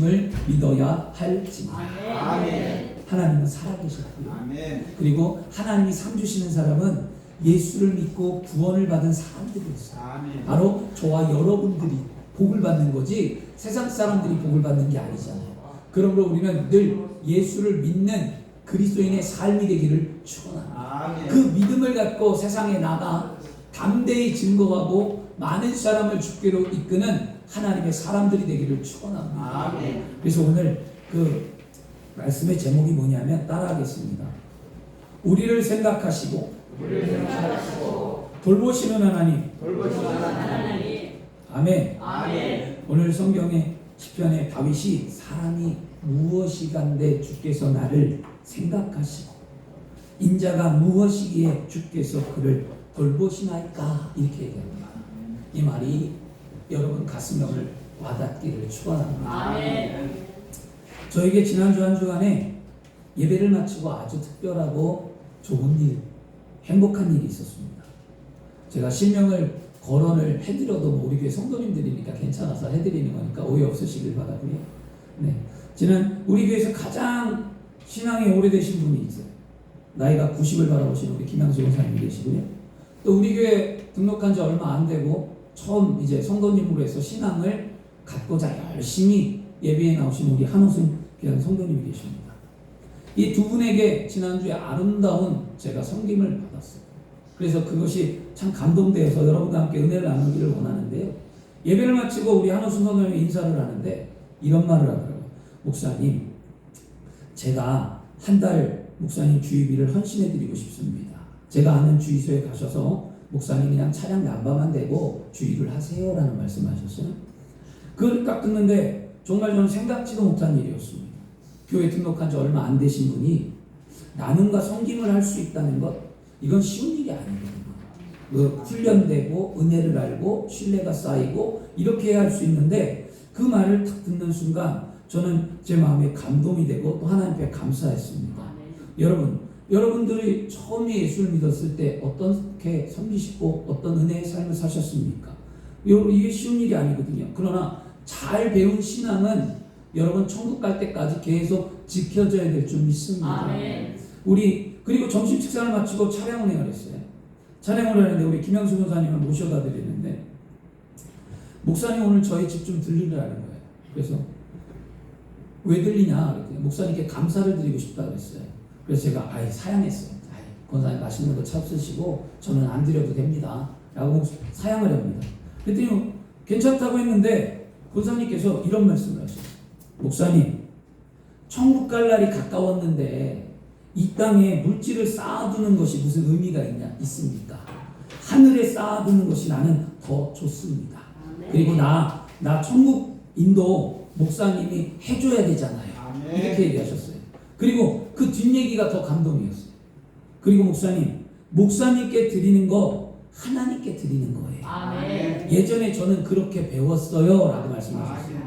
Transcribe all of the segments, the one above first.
오심을 믿어야 할지니. 아멘. 하나님은 살아계셨고요. 아멘. 그리고 하나님이 상 주시는 사람은 예수를 믿고 구원을 받은 사람들이 있어요. 아멘. 바로 저와 여러분들이 복을 받는 거지 세상 사람들이 복을 받는 게 아니잖아요. 그러므로 우리는 늘 예수를 믿는 그리스도인의 삶이 되기를 축원합니다. 아멘. 그 믿음을 갖고 세상에 나가 담대히 증거하고 많은 사람을 주께로 이끄는 하나님의 사람들이 되기를 축원합니다. 아멘. 그래서 오늘 그 말씀의 제목이 뭐냐면 따라하겠습니다. 우리를 생각하시고 돌보시는 하나님. 아멘. 아멘. 오늘 성경의 시편에 다윗이 사람이 무엇이간데 주께서 나를 생각하시고 인자가 무엇이기에 주께서 그를 돌보시나이까 이렇게 얘기합니다. 이 말이 여러분 가슴에 오늘 와닿기를 축원합니다. 아멘. 저에게 지난주 한 주간에 예배를 마치고 아주 특별하고 좋은 일, 행복한 일이 있었습니다. 제가 실명을 거론을 해드려도 뭐 우리 교회 성도님들이니까 괜찮아서 해드리는 거니까 오해 없으시길 바라고요. 네, 저는 우리 교회에서 가장 신앙이 오래되신 분이 있어요. 나이가 90을 바라보시는 우리 김양수 목사님이 계시고요. 또 우리 교회 등록한 지 얼마 안 되고 처음 이제 성도님으로 해서 신앙을 갖고자 열심히 예배에 나오신 우리 한호순 귀한 성도님이 계십니다. 이 두 분에게 지난주에 아름다운 제가 섬김을 받았어요. 그래서 그것이 참 감동되어서 여러분과 함께 은혜를 나누기를 원하는데요. 예배를 마치고 우리 한호순 성도님이 인사를 하는데 이런 말을 하더라고요. 목사님, 제가 한 달 목사님 주의비를 헌신해드리고 싶습니다. 제가 아는 주의소에 가셔서 목사님 그냥 차량 난방만 대고 주의를 하세요 라는 말씀하셨어요. 그걸 딱 듣는데 정말 저는 생각지도 못한 일이었습니다. 교회 등록한 지 얼마 안 되신 분이 나눔과 섬김을 할 수 있다는 것, 이건 쉬운 일이 아니거든요. 훈련되고 은혜를 알고 신뢰가 쌓이고 이렇게 할 수 있는데 그 말을 딱 듣는 순간 저는 제 마음에 감동이 되고 또 하나님께 감사했습니다. 여러분들이 처음에 예수를 믿었을 때 어떻게 섬기시고 어떤 은혜의 삶을 사셨습니까? 이게 쉬운 일이 아니거든요. 그러나 잘 배운 신앙은 여러분 천국 갈 때까지 계속 지켜져야 될 줄 믿습니다. 아멘. 그리고 점심 식사를 마치고 차량 운행을 했어요. 차량 운행을 하는데 우리 김양수 목사님을 모셔다 드리는데 목사님 오늘 저희 집 좀 들리라는 거예요. 그래서 왜 들리냐 그랬더니 목사님께 감사를 드리고 싶다 그랬어요. 그래서 제가 사양했어요. 권사님 맛있는 거 잡수시고 저는 안 드려도 됩니다 라고 사양을 합니다. 그랬더니 괜찮다고 했는데 권사님께서 이런 말씀을 하셨어요. 목사님, 천국 갈 날이 가까웠는데 이 땅에 물질을 쌓아두는 것이 무슨 의미가 있습니까? 하늘에 쌓아두는 것이 나는 더 좋습니다. 그리고 나 천국 인도 목사님이 해줘야 되잖아요. 이렇게 얘기하셨어요. 그리고 그 뒷얘기가 더 감동이었어요. 그리고 목사님께 드리는 거 하나님께 드리는 거예요. 아멘. 예전에 저는 그렇게 배웠어요 라고 말씀하셨어요.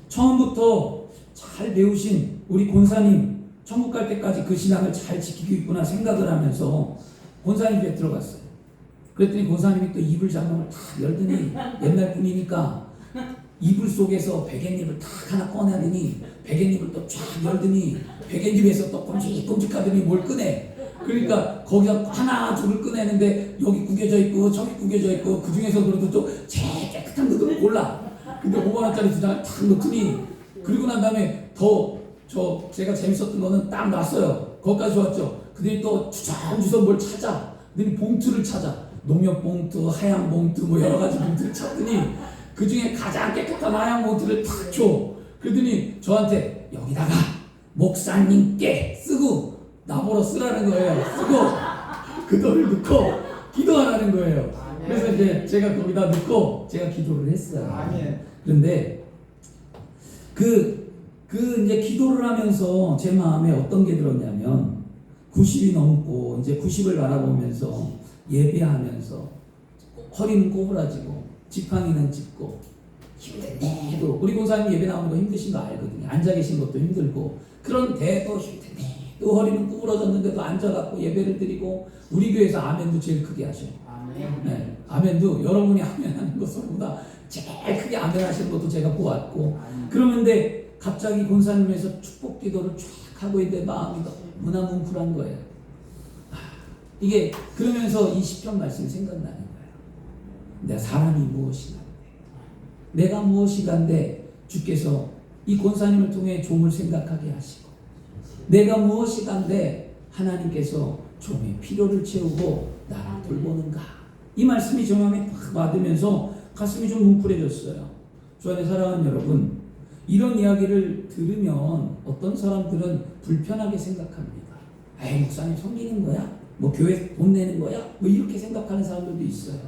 처음부터 잘 배우신 우리 권사님 천국 갈 때까지 그 신앙을 잘 지키고 있구나 생각을 하면서 권사님 집에 들어갔어요. 그랬더니 권사님이 또 이불 장롱을 탁 열더니 옛날 분이니까 이불 속에서 베갯잎을 탁 하나 꺼내더니 베갯잎을 또 쫙 열더니 베갯잎에서 또 꼼직꼼직하더니 뭘 꺼내. 그러니까 거기서 하나 둘을 꺼내는데 여기 구겨져 있고 저기 구겨져 있고 그 중에서 그래도 또 제일 깨끗한 거 골라. 근데 5만원짜리 두 장을 탁 넣더니 그리고 난 다음에 제가 재밌었던 거는 딱 놨어요. 거기까지 왔죠. 그들이 또 주섬주섬 뭘 찾아. 그들이 봉투를 찾아. 농협 봉투, 하얀 봉투 뭐 여러 가지 봉투를 찾더니 그 중에 가장 깨끗한 하얀 봉투를 탁 줘. 그러더니 저한테 여기다가 목사님께 쓰고 나보러 쓰라는 거예요. 쓰고 그 돈을 넣고 기도하라는 거예요. 그래서 이제 제가 거기다 넣고 제가 기도를 했어요. 그런데 이제 기도를 하면서 제 마음에 어떤 게 들었냐면 90이 넘고 이제 90을 바라보면서 예배하면서 허리는 꼬부라지고 지팡이는 짚고 힘든데도 우리 권사님 예배 나오는 거 힘드신 거 알거든요. 앉아 계신 것도 힘들고 그런데도 힘든데도 허리는 구부러졌는데도 앉아갖고 예배를 드리고 우리 교회에서 아멘도 제일 크게 하셔요. 네, 아멘도 여러분이 아멘하는 것보다 제일 크게 아멘하시는 것도 제가 보았고 그러는데 갑자기 권사님에서 축복 기도를 쫙 하고 있는데 마음이 너무나 뭉클한 거예요. 이게 그러면서 이 시편 말씀이 생각나는 거예요. 내가 사람이 무엇이간데, 내가 무엇이간데 주께서 이 권사님을 통해 종을 생각하게 하시고, 내가 무엇이간데 하나님께서 종의 필요를 채우고 나를 돌보는가. 이 말씀이 저 마음에 딱 받으면서 가슴이 좀 뭉클해졌어요. 주 안에 사랑하는 여러분, 이런 이야기를 들으면 어떤 사람들은 불편하게 생각합니다. 에이, 목사님 섬기는 거야? 뭐 교회 돈 내는 거야? 뭐 이렇게 생각하는 사람들도 있어요.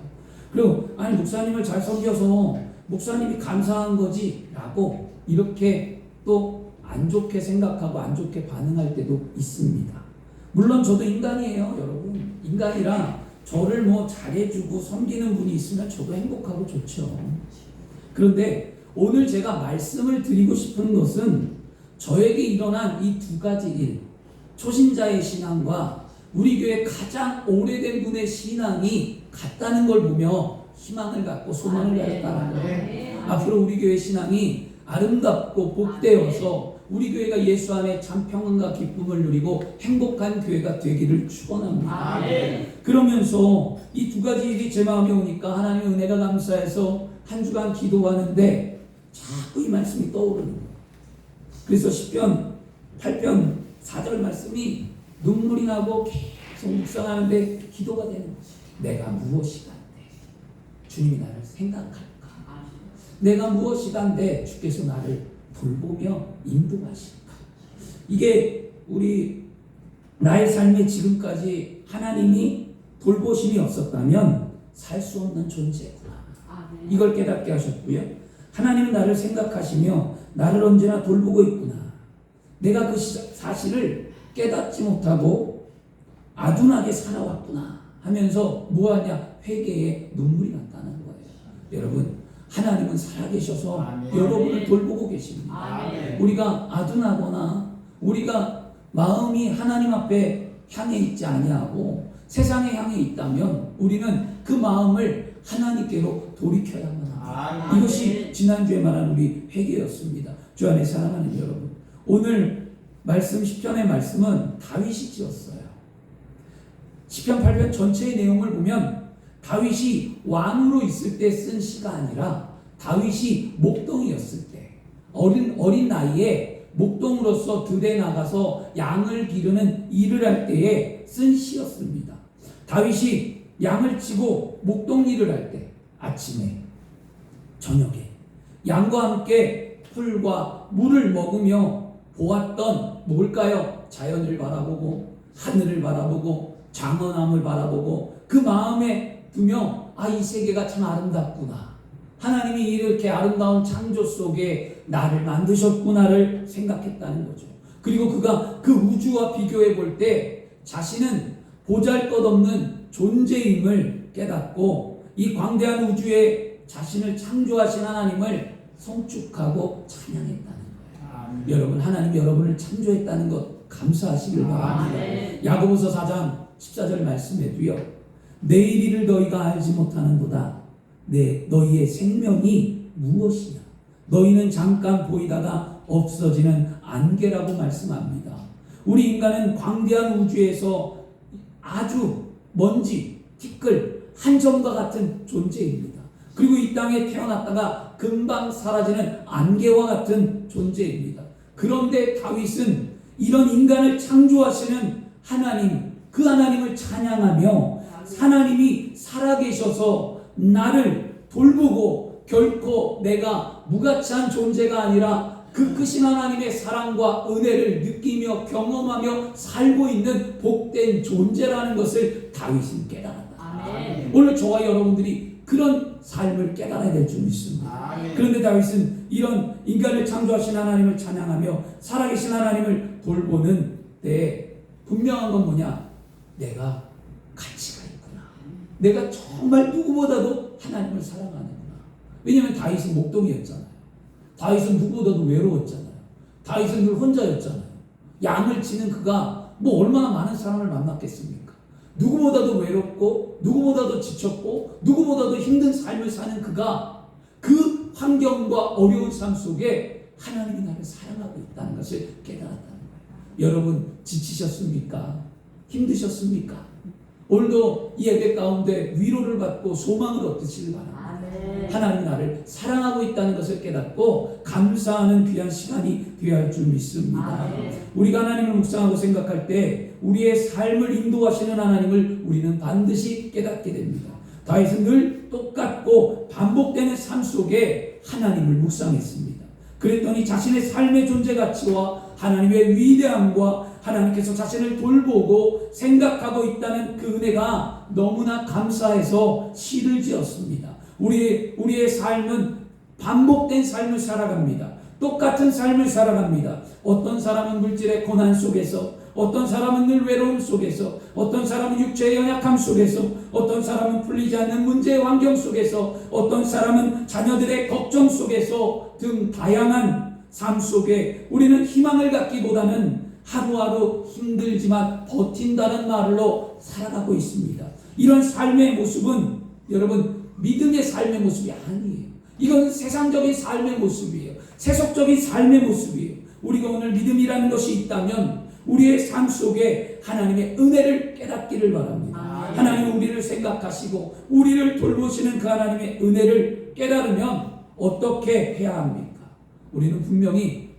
그리고 아니 목사님을 잘 섬겨서 목사님이 감사한 거지 라고 이렇게 또 안 좋게 생각하고 안 좋게 반응할 때도 있습니다. 물론 저도 인간이에요, 여러분. 인간이라 저를 뭐 잘해주고 섬기는 분이 있으면 저도 행복하고 좋죠. 그런데 오늘 제가 말씀을 드리고 싶은 것은 저에게 일어난 이 두 가지 일, 초신자의 신앙과 우리 교회 가장 오래된 분의 신앙이 같다는 걸 보며 희망을 갖고 소망을 가졌다는 거예요. 앞으로 우리 교회 신앙이 아름답고 복되어서 우리 교회가 예수 안에 참 평안과 기쁨을 누리고 행복한 교회가 되기를 축원합니다. 그러면서 이 두 가지 일이 제 마음에 오니까 하나님의 은혜가 감사해서 한 주간 기도하는데 자꾸 이 말씀이 떠오르는 거예요. 그래서 시편 8편 4절 말씀이 눈물이 나고 계속 묵상하는데 기도가 되는 거죠. 내가 무엇이간데 주님이 나를 생각할까? 내가 무엇이간데 주께서 나를 돌보며 인도하실까? 이게 우리 나의 삶에 지금까지 하나님이 돌보심이 없었다면 살 수 없는 존재구나. 이걸 깨닫게 하셨고요. 하나님은 나를 생각하시며 나를 언제나 돌보고 있구나. 내가 그 사실을 깨닫지 못하고 아둔하게 살아왔구나 하면서 뭐하냐? 회개에 눈물이 났다는 거예요. 여러분, 하나님은 살아계셔서 여러분을 돌보고 계십니다. 우리가 아둔하거나 우리가 마음이 하나님 앞에 향해 있지 아니하고 세상에 향해 있다면 우리는 그 마음을 하나님께로 돌이켜야만 합니다. 이것이 지난주에 말한 우리 회개였습니다. 주 안에 사랑하는 여러분, 오늘 말씀 시편의 말씀은 다윗이 지었어요. 시편 8편 전체의 내용을 보면 다윗이 왕으로 있을 때 쓴 시가 아니라 다윗이 목동이었을 때 어린 나이에 목동으로서 들에 나가서 양을 기르는 일을 할 때에 쓴 시였습니다. 다윗이 양을 치고 목동 일을 할 때 아침에 저녁에 양과 함께 풀과 물을 먹으며 보았던 뭘까요? 자연을 바라보고 하늘을 바라보고 장원함을 바라보고 그 마음에 두며 이 세계가 참 아름답구나. 하나님이 이렇게 아름다운 창조 속에 나를 만드셨구나를 생각했다는 거죠. 그리고 그가 그 우주와 비교해 볼 때 자신은 보잘것없는 존재임을 깨닫고 이 광대한 우주에 자신을 창조하신 하나님을 성축하고 찬양했다는 거예요. 여러분, 하나님 여러분을 창조했다는 것 감사하시길 바랍니다. 야고보서 4장 14절 말씀에도요. 내일 일을 너희가 알지 못하는도다. 너희의 생명이 무엇이냐? 너희는 잠깐 보이다가 없어지는 안개라고 말씀합니다. 우리 인간은 광대한 우주에서 아주 먼지, 티끌, 한 점과 같은 존재입니다. 그리고 이 땅에 태어났다가 금방 사라지는 안개와 같은 존재입니다. 그런데 다윗은 이런 인간을 창조하시는 하나님, 그 하나님을 찬양하며 하나님이 살아계셔서 나를 돌보고 결코 내가 무가치한 존재가 아니라 그 크신 하나님의 사랑과 은혜를 느끼며 경험하며 살고 있는 복된 존재라는 것을 다윗은 깨달았다. 오늘 저와 여러분들이 그런 삶을 깨달아야 될 줄 믿습니다. 그런데 다윗은 이런 인간을 창조하신 하나님을 찬양하며 살아계신 하나님을 돌보는 때 분명한 건 뭐냐? 내가 가치가 있구나. 내가 정말 누구보다도 하나님을 사랑하는구나. 왜냐하면 다윗은 목동이었잖아요. 다윗은 누구보다도 외로웠잖아요. 다윗은 늘 혼자였잖아요. 양을 치는 그가 뭐 얼마나 많은 사람을 만났겠습니까? 누구보다도 외롭고 누구보다도 지쳤고 누구보다도 힘든 삶을 사는 그가 그 환경과 어려운 삶 속에 하나님이 나를 사랑하고 있다는 것을 깨달았다는 거예요. 여러분 지치셨습니까? 힘드셨습니까? 오늘도 이 예배 가운데 위로를 받고 소망을 얻으시길 바랍니다. 하나님이 나를 사랑하고 있다는 것을 깨닫고 감사하는 귀한 시간이 되어야 할 줄 믿습니다. 우리가 하나님을 묵상하고 생각할 때 우리의 삶을 인도하시는 하나님을 우리는 반드시 깨닫게 됩니다. 다윗은 늘 똑같고 반복되는 삶 속에 하나님을 묵상했습니다. 그랬더니 자신의 삶의 존재 가치와 하나님의 위대함과 하나님께서 자신을 돌보고 생각하고 있다는 그 은혜가 너무나 감사해서 시를 지었습니다. 우리의 삶은 반복된 삶을 살아갑니다. 똑같은 삶을 살아갑니다. 어떤 사람은 물질의 고난 속에서, 어떤 사람은 늘 외로움 속에서, 어떤 사람은 육체의 연약함 속에서, 어떤 사람은 풀리지 않는 문제의 환경 속에서, 어떤 사람은 자녀들의 걱정 속에서 등 다양한 삶 속에 우리는 희망을 갖기보다는 하루하루 힘들지만 버틴다는 말로 살아가고 있습니다. 이런 삶의 모습은 여러분 믿음의 삶의 모습이 아니에요. 이건 세상적인 삶의 모습이에요. 세속적인 삶의 모습이에요. 우리가 오늘 믿음이라는 것이 있다면 우리의 삶 속에 하나님의 은혜를 깨닫기를 바랍니다. 하나님은 우리를 생각하시고 우리를 돌보시는 그 하나님의 은혜를 깨달으면 어떻게 해야 합니까? 우리는 분명히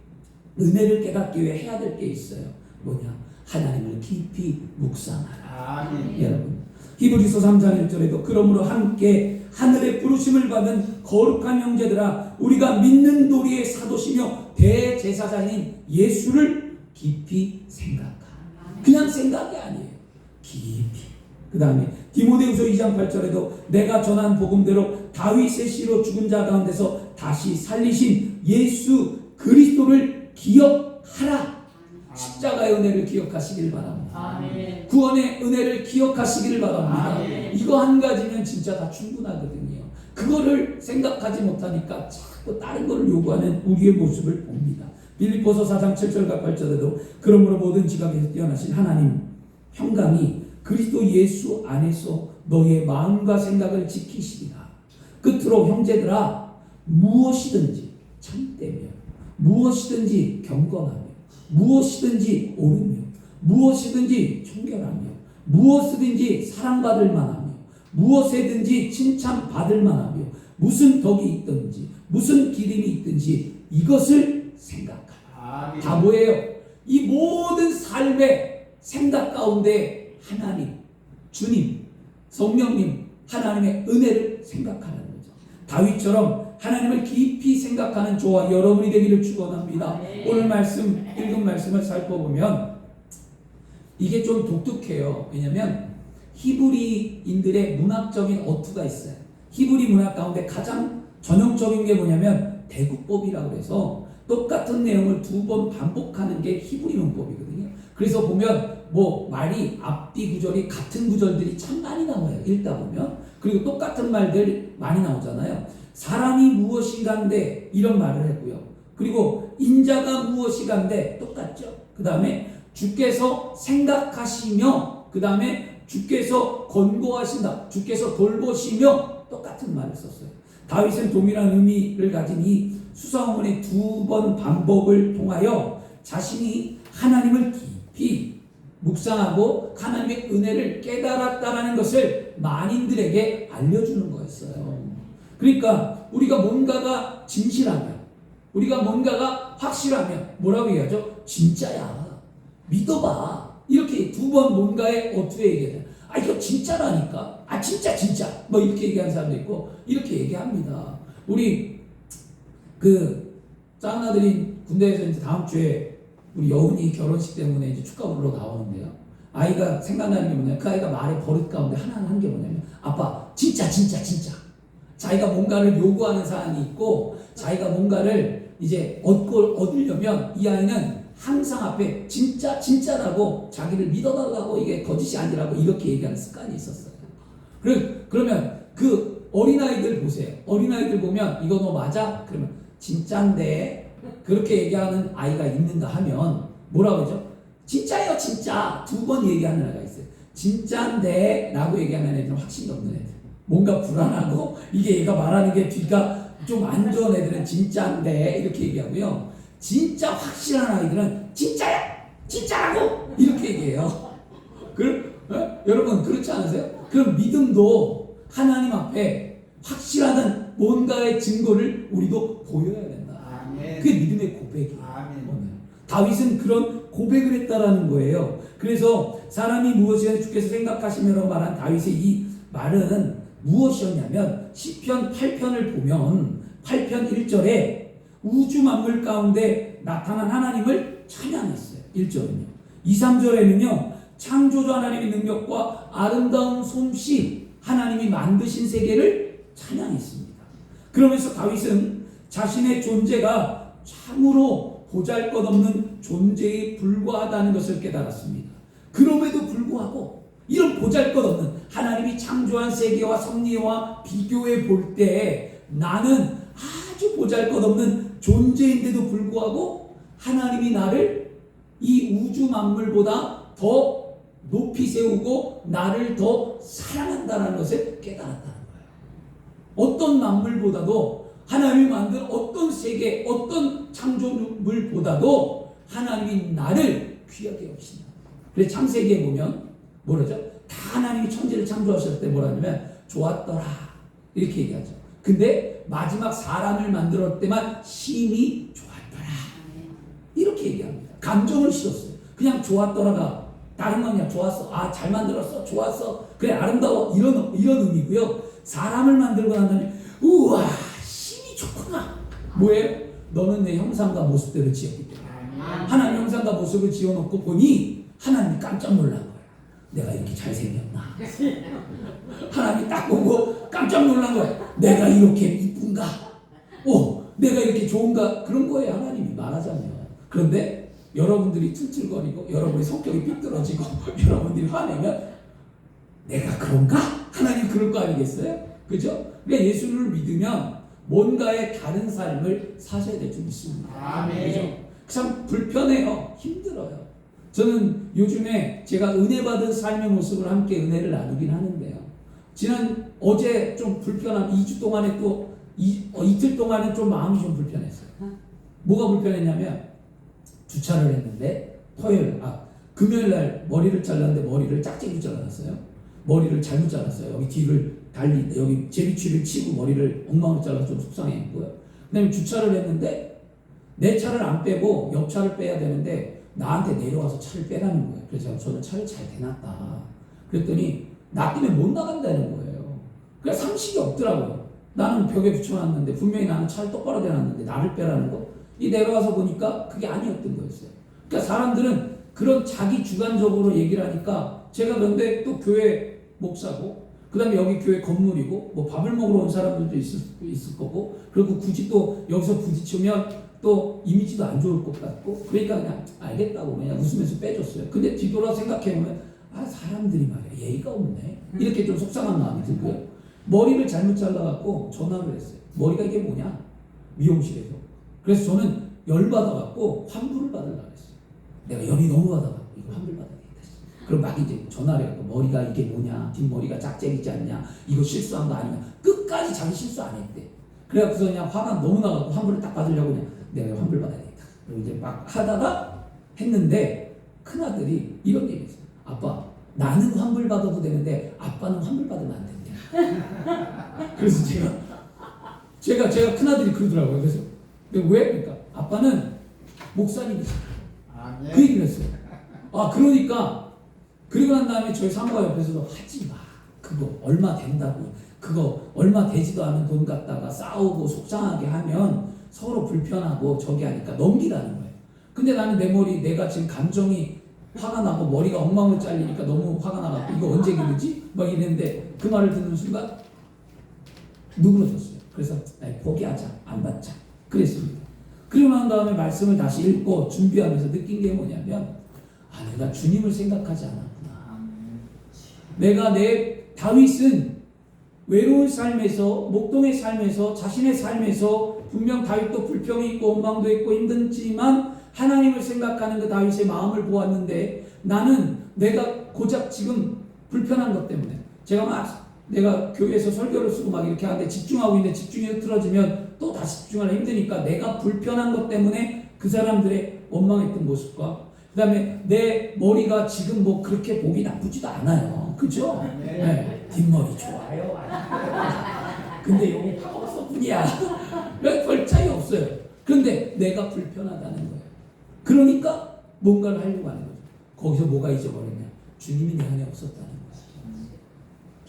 은혜를 깨닫기 위해 해야 될 게 있어요. 뭐냐? 하나님을 깊이 묵상하라. 여러분 히브리서 3장 1절에도 그러므로 함께 하늘의 부르심을 받은 거룩한 형제들아 우리가 믿는 도리의 사도시며 대제사장인 예수를 깊이 생각하라. 그냥 생각이 아니에요. 깊이. 그 다음에 디모데후서 2장 8절에도 내가 전한 복음대로 다윗의 씨로 죽은 자 가운데서 다시 살리신 예수 그리스도를 기억하라. 십자가의 은혜를 기억하시길 바랍니다. 구원의 은혜를 기억하시기를 바랍니다. 이거 한 가지면 진짜 다 충분하거든요. 그거를 생각하지 못하니까 자꾸 다른 걸 요구하는 우리의 모습을 봅니다. 빌립보서 4장 7절과 8절에도 그러므로 모든 지각에서 뛰어나신 하나님 평강이 그리스도 예수 안에서 너의 마음과 생각을 지키시리라. 끝으로 형제들아 무엇이든지 참되며 무엇이든지 경건하며 무엇이든지 옳으며 무엇이든지 청결하며 무엇이든지 사랑받을 만하며 무엇에든지 칭찬받을 만하며 무슨 덕이 있든지 무슨 기림이 있든지 이것을 생각하라. 다 뭐예요? 이 모든 삶의 생각 가운데 하나님, 주님, 성령님, 하나님의 은혜를 생각하라는 거죠. 다윗처럼 하나님을 깊이 생각하는 저와 여러분이 되기를 축원합니다. 오늘 말씀 읽은 말씀을 살펴보면 이게 좀 독특해요. 왜냐하면 히브리인들의 문학적인 어투가 있어요. 히브리 문학 가운데 가장 전형적인 게 뭐냐면 대구법이라고 해서 똑같은 내용을 두 번 반복하는 게 히브리 문법이거든요. 그래서 보면 뭐 말이 앞뒤 구절이 같은 구절들이 참 많이 나와요. 읽다 보면. 그리고 똑같은 말들 많이 나오잖아요. 사람이 무엇인가인데 이런 말을 했고요. 그리고 인자가 무엇이간데 똑같죠. 그 다음에 주께서 생각하시며 그 다음에 주께서 권고하신다. 주께서 돌보시며 똑같은 말을 썼어요. 다윗은 동일한 의미를 가진 이 수사원의 두 번 반복을 통하여 자신이 하나님을 깊이 묵상하고 하나님의 은혜를 깨달았다라는 것을 만인들에게 알려주는 거였어요. 그러니까 우리가 뭔가가 진실하면 우리가 뭔가가 확실하면 뭐라고 얘기하죠? 진짜야. 믿어봐. 이렇게 두 번 뭔가에 어떻게 얘기해요? 아 이거 진짜라니까. 아 진짜 뭐 이렇게 얘기하는 사람도 있고 이렇게 얘기합니다. 우리 그 짱아들인 군대에서 이제 다음 주에 우리 여운이 결혼식 때문에 이제 축가 부르러 나오는데요. 아이가 생각나는 게 뭐냐면 그 아이가 말의 버릇 가운데 하나 한 게 뭐냐면 아빠 진짜 자기가 뭔가를 요구하는 사안이 있고 자기가 뭔가를 이제 얻으려면 이 아이는 항상 앞에 진짜라고 자기를 믿어달라고 이게 거짓이 아니라고 이렇게 얘기하는 습관이 있었어요. 그러면 그 어린아이들 보세요. 어린아이들 보면 이거 너 맞아? 그러면 진짠데 그렇게 얘기하는 아이가 있는가 하면 뭐라고 하죠? 진짜예요 진짜 두 번 얘기하는 아이가 있어요. 진짠데 라고 얘기하는 애들은 확신이 없는 애들. 뭔가 불안하고 이게 얘가 말하는 게 뒤가 좀 안 좋은 애들은 진짜인데 이렇게 얘기하고요. 진짜 확실한 아이들은 진짜야, 진짜라고 이렇게 얘기해요. 여러분 그렇지 않으세요? 그럼 믿음도 하나님 앞에 확실하던 뭔가의 증거를 우리도 보여야 된다. 아멘. 그게 믿음의 고백이에요. 아멘. 다윗은 그런 고백을 했다라는 거예요. 그래서 사람이 무엇이든 주께서 생각하시며라고 말한 다윗의 이 말은 무엇이었냐면 시편 8편을 보면 8편 1절에 우주 만물 가운데 나타난 하나님을 찬양했어요. 1절은요. 2, 3절에는요. 창조주 하나님의 능력과 아름다운 솜씨 하나님이 만드신 세계를 찬양했습니다. 그러면서 다윗은 자신의 존재가 참으로 보잘것없는 존재에 불과하다는 것을 깨달았습니다. 그럼에도 불구하고 이런 보잘것없는 하나님이 창조한 세계와 섭리와 비교해 볼 때 나는 아주 보잘것없는 존재인데도 불구하고 하나님이 나를 이 우주 만물보다 더 높이 세우고 나를 더 사랑한다는 것을 깨달았다는 거예요. 어떤 만물보다도 하나님이 만든 어떤 세계, 어떤 창조물보다도 하나님이 나를 귀하게 여기신다. 그래서 창세기에 보면 뭐라죠? 다 하나님이 천지를 창조하셨을 때 뭐라냐면 좋았더라 이렇게 얘기하죠. 근데 마지막 사람을 만들었을 때만 심히 좋았더라 이렇게 얘기합니다. 감정을 실었어요. 그냥 좋았더라가 다른 건 그냥 좋았어. 아, 잘 만들었어. 좋았어. 그래, 아름다워. 이런 의미고요. 사람을 만들고 난 다음에 우와, 심히 좋구나. 뭐예요? 너는 내 형상과 모습대로 지었기 때문에. 하나님 형상과 모습을 지어놓고 보니 하나님이 깜짝 놀란 거야. 내가 이렇게 잘생겼나? 하나님이 딱 보고 깜짝 놀란 거야. 내가 이렇게 이쁜가? 내가 이렇게 좋은가? 그런 거예요. 하나님이 말하자면. 그런데 여러분들이 툴툴거리고 여러분의 성격이 삐뚤어지고 여러분들이 화내면 내가 그런가? 하나님 그럴 거 아니겠어요? 그죠? 그러니까 예수를 믿으면 뭔가의 다른 삶을 사셔야 될 줄 믿습니다. 아멘. 그죠? 참 불편해요. 힘들어요. 저는 요즘에 제가 은혜 받은 삶의 모습을 함께 은혜를 나누긴 하는데요. 어제 좀 불편한 2주 동안에 또 이틀 동안에 좀 마음이 좀 불편했어요. 뭐가 불편했냐면 주차를 했는데 금요일 날 머리를 잘랐는데 머리를 짝짝이 잘랐어요. 머리를 잘못 잘랐어요. 여기 뒤를 여기 제비추를 치고 머리를 엉망으로 잘라서 좀 속상했고요. 그다음에 주차를 했는데 내 차를 안 빼고 옆 차를 빼야 되는데 나한테 내려와서 차를 빼라는 거예요. 그래서 저는 차를 잘 대놨다. 그랬더니 나 때문에 못 나간다는 거예요. 그러니까 상식이 없더라고요. 나는 벽에 붙여놨는데 분명히 나는 차를 똑바로 대놨는데 나를 빼라는 거. 이 내려와서 보니까 그게 아니었던 거였어요. 그러니까 사람들은 그런 자기 주관적으로 얘기를 하니까 제가 그런데 또 교회 목사고 그 다음에 여기 교회 건물이고 뭐 밥을 먹으러 온 사람들도 있을 거고 그리고 굳이 또 여기서 부딪히면 또 이미지도 안 좋을 것 같고 그러니까 그냥 알겠다고 그냥 웃으면서 빼줬어요. 근데 뒤돌아 생각해보면 사람들이 말이야 예의가 없네 이렇게 좀 속상한 마음이 들고요. 머리를 잘못 잘라갖고 전화를 했어요. 머리가 이게 뭐냐? 미용실에서. 그래서 저는 열받아갖고 환불을 받으려고 했어요. 내가 열이 너무 받아갖고 이거 환불 받아야겠다. 그럼 막 이제 전화를 해갖고 머리가 이게 뭐냐? 뒷머리가 짝짝이지 않냐? 이거 실수한 거 아니냐? 끝까지 자기 실수 안 했대. 그래갖고서 그냥 화가 너무 나갖고 환불을 딱 받으려고 그냥 내가 환불 받아야겠다. 그리고 이제 막 하다가 했는데 큰아들이 이런 얘기 했어요. 아빠 나는 환불 받아도 되는데 아빠는 환불 받으면 안 된대. 그래서 제가 큰아들이 그러더라고요. 그래서 왜? 그러니까 아빠는 목사님이시죠. 그 얘기를 했어요. 그러니까 그리고 난 다음에 저희 사모가 옆에서도 하지 마. 그거 얼마 된다고. 그거 얼마 되지도 않은 돈 갖다가 싸우고 속상하게 하면 서로 불편하고 저기 하니까 넘기라는 거예요. 근데 나는 내가 지금 감정이 화가 나고 머리가 엉망으로 잘리니까 너무 화가 나갖고 이거 언제 기르지? 막 이랬는데 그 말을 듣는 순간 누그러졌어요. 그래서 포기하자. 안 받자. 그랬습니다. 그리고 난 다음에 말씀을 다시 읽고 준비하면서 느낀 게 뭐냐면 내가 주님을 생각하지 않았구나. 내가 다윗은 외로운 삶에서 목동의 삶에서 자신의 삶에서 분명 다윗도 불평이 있고 원망도 있고 힘들지만 하나님을 생각하는 그 다윗의 마음을 보았는데 나는 내가 고작 지금 불편한 것 때문에 내가 교회에서 설교를 쓰고 막 이렇게 하는데 집중하고 있는데 집중이 흐트러지면 또 다시 집중하려 힘드니까 내가 불편한 것 때문에 그 사람들의 원망했던 모습과 그 다음에 내 머리가 지금 뭐 그렇게 보기 나쁘지도 않아요. 그죠? 네. 뒷머리 좋아요. 근데 여기 파워서 뿐이야. 별 차이 없어요. 그런데 내가 불편하다는 거예요. 그러니까 뭔가를 하려고 하는 거죠. 거기서 뭐가 잊어버렸냐? 주님이 내 안에 없었다는 거예요.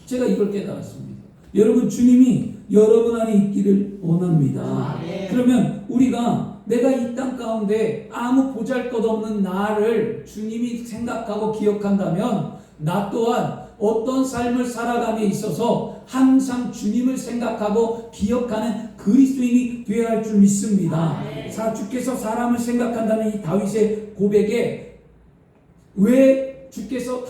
제가 이걸 깨달았습니다. 여러분, 주님이 여러분 안에 있기를 원합니다. 그러면 우리가 내가 이 땅 가운데 아무 보잘것없는 나를 주님이 생각하고 기억한다면 나 또한 어떤 삶을 살아감에 있어서 항상 주님을 생각하고 기억하는 그리스도인이 되어야 할 줄 믿습니다. 주께서 사람을 생각한다는 이 다윗의 고백에 왜 주께서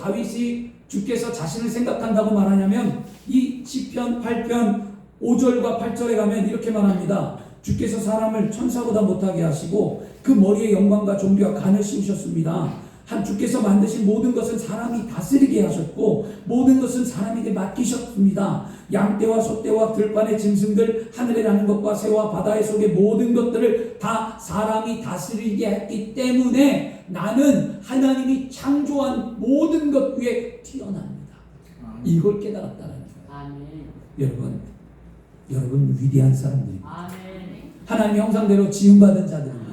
자신을 생각한다고 말하냐면 이 시편 8편 5절과 8절에 가면 이렇게 말합니다. 주께서 사람을 천사보다 못하게 하시고 그 머리에 영광과 존귀와 간을 씌우셨습니다. 주께서 만드신 모든 것은 사람이 다스리게 하셨고 모든 것은 사람에게 맡기셨습니다. 양떼와 소떼와 들판의 짐승들, 하늘에 나는 것과 새와 바다의 속의 모든 것들을 다 사람이 다스리게 했기 때문에 나는 하나님이 창조한 모든 것 위에 뛰어납니다. 이걸 깨달았다는 거예요. 여러분 위대한 사람들입니다. 하나님의 형상대로 지음받은 자들입니다.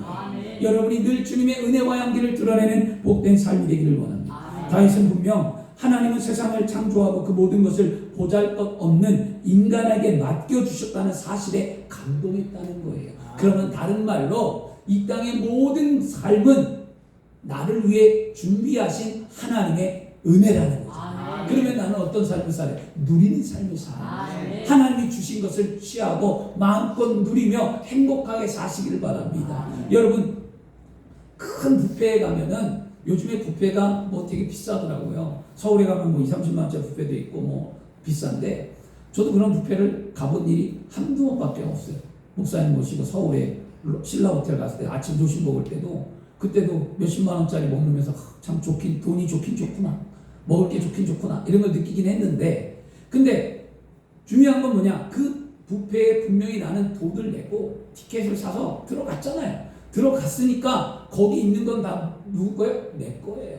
여러분이 늘 주님의 은혜와 향기를 드러내는 복된 삶이 되기를 원합니다. 다윗은 분명 하나님은 세상을 창조하고 그 모든 것을 보잘것없는 인간에게 맡겨주셨다는 사실에 감동했다는 거예요. 그러면 다른 말로 이 땅의 모든 삶은 나를 위해 준비하신 하나님의 은혜라는 거죠. 그러면 나는 어떤 삶을 살아요? 누리는 삶을 살아요. 하나님이 주신 것을 취하고 마음껏 누리며 행복하게 사시기를 바랍니다. 여러분, 큰 뷔페에 가면은 요즘에 뷔페가 뭐 되게 비싸더라고요. 서울에 가면 뭐 20-30만 원짜리 뷔페도 있고 뭐 비싼데 저도 그런 뷔페를 가본 일이 한두 번밖에 없어요. 목사님 모시고 서울에 신라 호텔 갔을 때 아침 조식 먹을 때도 그때도 몇십만 원짜리 먹으면서 참 돈이 좋긴 좋구나, 먹을 게 좋긴 좋구나 이런 걸 느끼긴 했는데, 근데 중요한 건 뭐냐, 그 뷔페에 분명히 나는 돈을 내고 티켓을 사서 들어갔잖아요. 들어갔으니까 거기 있는 건 다 누구 거예요? 내 거예요.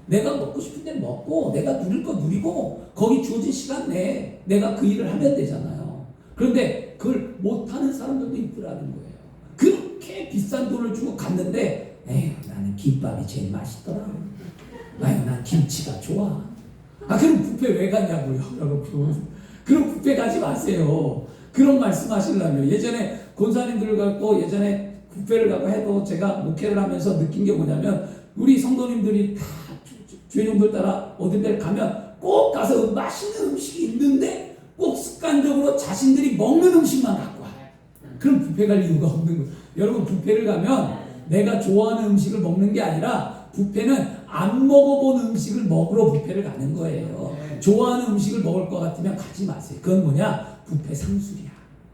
내가 먹고 싶은 데 먹고 내가 누릴 거 누리고 거기 주어진 시간 내에 내가 그 일을 하면 되잖아요. 그런데 그걸 못하는 사람들도 있더라는 거예요. 그렇게 비싼 돈을 주고 갔는데 에휴, 나는 김밥이 제일 맛있더라. 아유, 난 김치가 좋아. 그럼 뷔페 왜 갔냐고요, 여러분. 그럼 뷔페 가지 마세요. 그런 말씀 하시려면 예전에 권사님들 갖고 예전에 뷔페를 가고 해도 제가 목회를 하면서 느낀 게 뭐냐면 우리 성도님들이 다 주인님들 따라 어딘 데를 가면 꼭 가서 맛있는 음식이 있는데 꼭 습관적으로 자신들이 먹는 음식만 갖고 와요. 그럼 뷔페 갈 이유가 없는 거예요. 여러분, 뷔페를 가면 내가 좋아하는 음식을 먹는 게 아니라 뷔페는 안 먹어본 음식을 먹으러 뷔페를 가는 거예요. 좋아하는 음식을 먹을 것 같으면 가지 마세요. 그건 뭐냐? 뷔페 상술이야.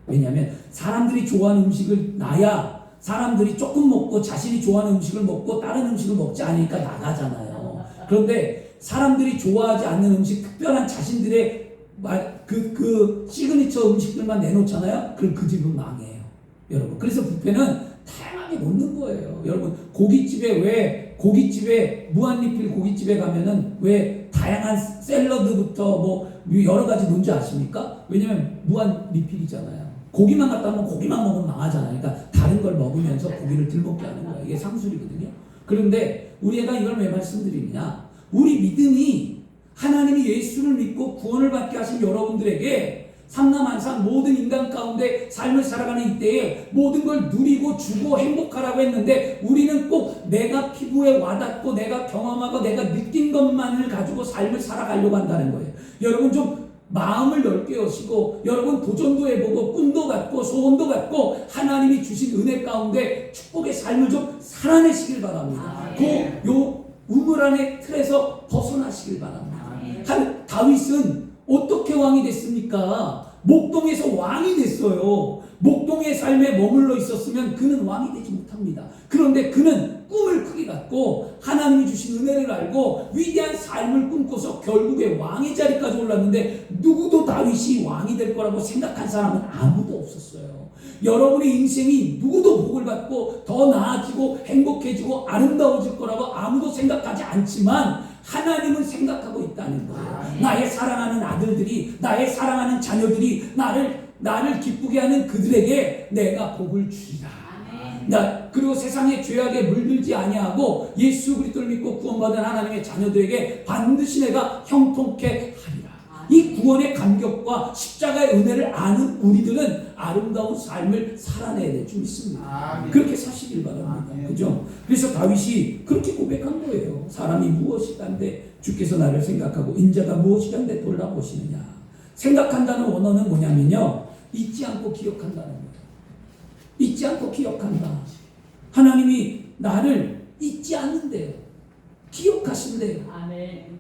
왜냐하면 사람들이 좋아하는 음식을 나야 사람들이 조금 먹고 자신이 좋아하는 음식을 먹고 다른 음식을 먹지 않으니까 나가잖아요. 그런데 사람들이 좋아하지 않는 음식, 특별한 자신들의 그 시그니처 음식들만 내놓잖아요. 그럼 그 집은 망해요, 여러분. 그래서 뷔페는 다양하게 놓는 거예요. 여러분, 고깃집에 무한리필 고깃집에 가면은 왜 다양한 샐러드부터 뭐 여러 가지 놓은지 아십니까? 왜냐면 무한리필이잖아요. 고기만 갖다 놓으면 고기만 먹으면 망하잖아요. 그러니까 다른 걸 먹으면서 고기를 덜 먹게 하는 거예요. 이게 상술이거든요. 그런데 우리가 이걸 왜 말씀드리느냐? 우리 믿음이 하나님이 예수를 믿고 구원을 받게 하신 여러분들에게 삼남한산 모든 인간 가운데 삶을 살아가는 이때에 모든 걸 누리고 주고 행복하라고 했는데 우리는 꼭 내가 피부에 와닿고 내가 경험하고 내가 느낀 것만을 가지고 삶을 살아가려고 한다는 거예요. 여러분, 좀 마음을 넓게 여시고 여러분 도전도 해보고 꿈도 갖고 소원도 갖고 하나님이 주신 은혜 가운데 축복의 삶을 좀 살아내시길 바랍니다. 요 우물 안의 틀에서 벗어나시길 바랍니다. 다윗은 어떻게 왕이 됐습니까? 목동에서 왕이 됐어요. 목동의 삶에 머물러 있었으면 그는 왕이 되지 못합니다. 그런데 그는 꿈을 크게 갖고 하나님이 주신 은혜를 알고 위대한 삶을 꿈꿔서 결국에 왕의 자리까지 올랐는데 누구도 다윗이 왕이 될 거라고 생각한 사람은 아무도 없었어요. 여러분의 인생이 누구도 복을 받고 더 나아지고 행복해지고 아름다워질 거라고 아무도 생각하지 않지만 하나님은 생각하고 있다는 거예요. 나의 사랑하는 아들들이, 나의 사랑하는 자녀들이 나를 기쁘게 하는 그들에게 내가 복을 주리라. 그리고 세상의 죄악에 물들지 아니하고 예수 그리스도를 믿고 구원받은 하나님의 자녀들에게 반드시 내가 형통케 하리라. 이 구원의 감격과 십자가의 은혜를 아는 우리들은 아름다운 삶을 살아내야 될 줄 믿습니다. 그렇게 사시길 바랍니다. 그죠? 그래서 다윗이 그렇게 고백한 거예요. 사람이 무엇이간데 주께서 나를 생각하고 인자가 무엇이간데 돌아보시느냐. 생각한다는 원어는 뭐냐면요, 잊지 않고 기억한다는 거예요. 잊지 않고 기억한다. 하나님이 나를 잊지 않는데요, 기억하신대요.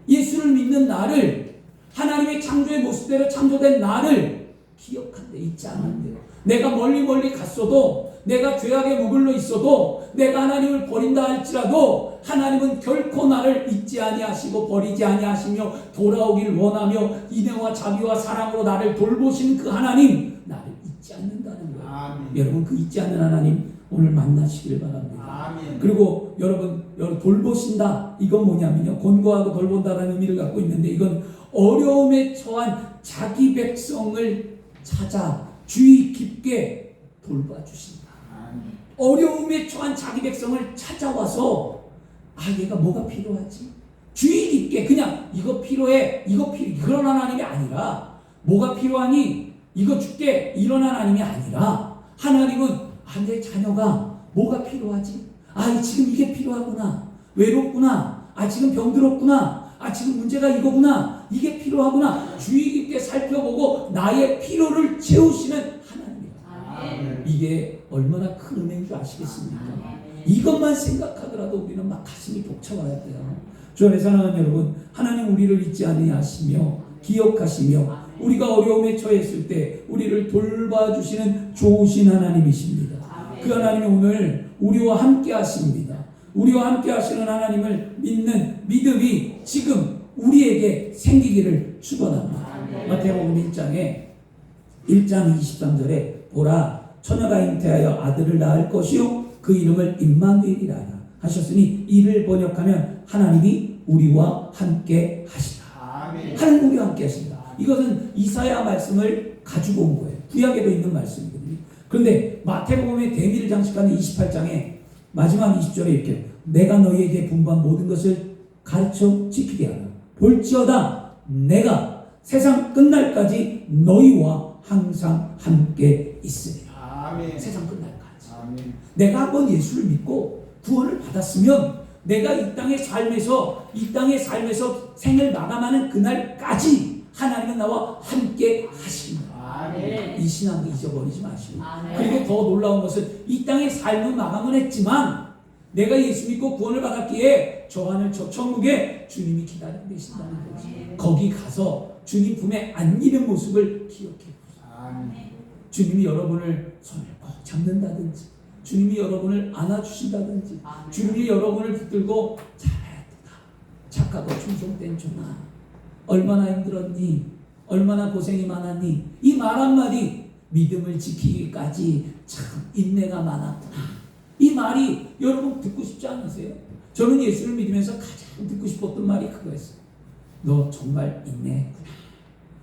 예수를 믿는 나를, 하나님의 창조의 모습대로 창조된 나를 기억한대, 잊지 않는데요. 내가 멀리 갔어도, 내가 죄악에 머물러 있어도, 내가 하나님을 버린다 할지라도 하나님은 결코 나를 잊지 아니하시고 버리지 아니하시며 돌아오길 원하며 인애와 자비와 사랑으로 나를 돌보시는 그 하나님, 나를 잊지 않는다는 거예요. 여러분, 그 잊지 않는 하나님 오늘 만나시길 바랍니다. 그리고 여러분 돌보신다, 이건 뭐냐면요, 권고하고 돌본다라는 의미를 갖고 있는데, 이건 어려움에 처한 자기 백성을 찾아 주의 깊게 돌봐주신다. 어려움에 처한 자기 백성을 찾아와서, 얘가 뭐가 필요하지? 주의 깊게, 그냥 이거 필요해, 그런 하나님이 아니라, 뭐가 필요하니? 이거 줄게, 이런 하나님이 아니라, 하나님은 내 자녀가 뭐가 필요하지? 지금 이게 필요하구나. 외롭구나. 지금 병들었구나. 지금 문제가 이거구나. 이게 필요하구나. 주의 깊게 살펴보고 나의 필요를 채우시는 하나님이다. 이게 얼마나 큰 은혜인 줄 아시겠습니까? 이것만 생각하더라도 우리는 막 가슴이 벅차와야 돼요. 주 안에 사랑하는 여러분, 하나님 우리를 잊지 아니하시며 기억하시며 우리가 어려움에 처했을 때 우리를 돌봐주시는 좋으신 하나님이십니다. 그 하나님이 오늘 우리와 함께 하십니다. 우리와 함께 하시는 하나님을 믿는 믿음이 지금 우리에게 생기기를 축원합니다. 마태복음 1장 23절에 보라, 처녀가 잉태하여 아들을 낳을 것이요 그 이름을 임마누엘이라 하셨으니 이를 번역하면 하나님이 우리와 함께 하시다. 하나님 우리와 함께 하신다. 이것은 이사야 말씀을 가지고 온 거예요. 구약에도 있는 말씀이거든요. 그런데 마태복음의 대미를 장식하는 28장에 마지막 20절에 이렇게, 내가 너희에게 분부한 모든 것을 가르쳐 지키게 하라. 볼지어다 내가 세상 끝날까지 너희와 항상 함께 있으리라. 세상 끝날까지. 내가 한번 예수를 믿고 구원을 받았으면 내가 이 땅의 삶에서 생을 마감하는 그날까지 하나님은 나와 함께 하십니다. 이 신앙도 잊어버리지 마시고. 그리고 더 놀라운 것은 이 땅의 삶은 마감은 했지만 내가 예수 믿고 구원을 받았기에 저 하늘 저 천국에 주님이 기다리고 계신다는 거죠. 거기 가서 주님 품에 안기는 모습을 기억해 보세요. 주님이 여러분을 손을 꼭 잡는다든지, 주님이 여러분을 안아주신다든지, 주님이 여러분을 붙들고 잘했다, 착하고 충성된 종아, 얼마나 힘들었니, 얼마나 고생이 많았니, 이 말 한마디, 믿음을 지키기까지 참 인내가 많았구나, 이 말이 여러분 듣고 싶지 않으세요? 저는 예수를 믿으면서 가장 듣고 싶었던 말이 그거였어요. 너 정말 인내했구나.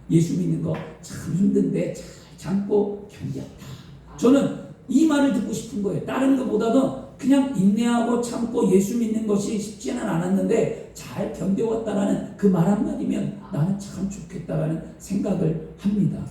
예수 믿는 거 참 힘든데 잘 참고 견뎠다. 저는 이 말을 듣고 싶은 거예요. 다른 것보다도 그냥 인내하고 참고 예수 믿는 것이 쉽지는 않았는데 잘 견뎌왔다라는 그 말 한마디면 나는 참 좋겠다라는 생각을 합니다.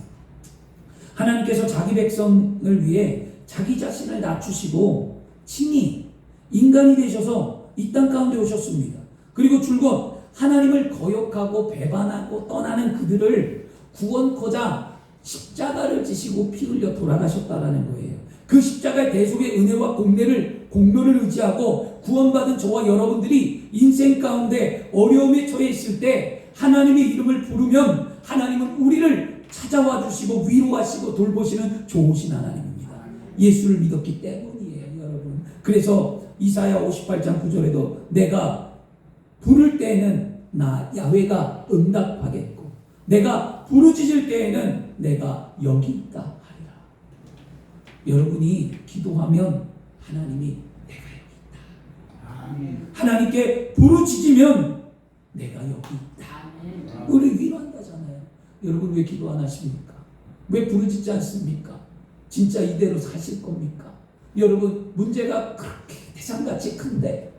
하나님께서 자기 백성을 위해 자기 자신을 낮추시고 친히 인간이 되셔서 이 땅 가운데 오셨습니다. 그리고 줄곧 하나님을 거역하고 배반하고 떠나는 그들을 구원코자 십자가를 지시고 피 흘려 돌아가셨다라는 거예요. 그 십자가의 대속의 은혜와 공로를 의지하고 구원받은 저와 여러분들이 인생 가운데 어려움에 처해 있을 때 하나님의 이름을 부르면 하나님은 우리를 찾아와 주시고 위로하시고 돌보시는 좋으신 하나님입니다. 예수를 믿었기 때문이에요, 여러분. 그래서 이사야 58장 9절에도 내가 부를 때에는 나 야훼가 응답하겠고 내가 부르짖을 때에는 내가 여기 있다 하리라. 여러분이 기도하면 하나님이 내가 여기 있다. 아멘. 하나님께 부르짖으면 내가 여기 있다. 우리 위로한다잖아요. 여러분 왜 기도 안 하십니까? 왜 부르짖지 않습니까? 진짜 이대로 사실 겁니까? 여러분 문제가 그렇게 대상같이 큰데,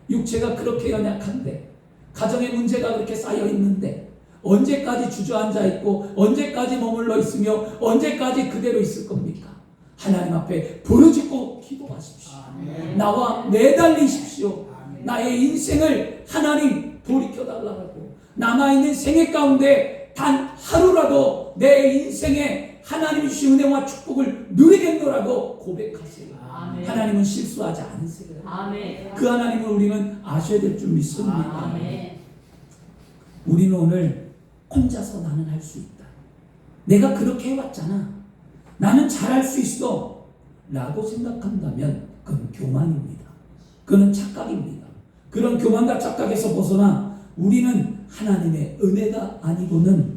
육체가 그렇게 연약한데, 가정의 문제가 그렇게 쌓여 있는데, 언제까지 주저앉아 있고 언제까지 머물러 있으며 언제까지 그대로 있을 겁니까? 하나님 앞에 부르짖고 기도하십시오. 아멘. 나와 내달리십시오. 아멘. 나의 인생을 하나님 돌이켜달라고. 남아있는 생애 가운데 단 하루라도 내 인생에 하나님이 주신 은혜와 축복을 누리겠노라고 고백하세요. 아멘. 하나님은 실수하지 않으세요. 아멘. 그 하나님을 우리는 아셔야 될 줄 믿습니다. 아멘. 우리는 오늘 혼자서 나는 할 수 있다. 내가 그렇게 해왔잖아. 나는 잘할 수 있어. 라고 생각한다면 그건 교만입니다. 그건 착각입니다. 그런 교만과 착각에서 벗어나 우리는 하나님의 은혜가 아니고는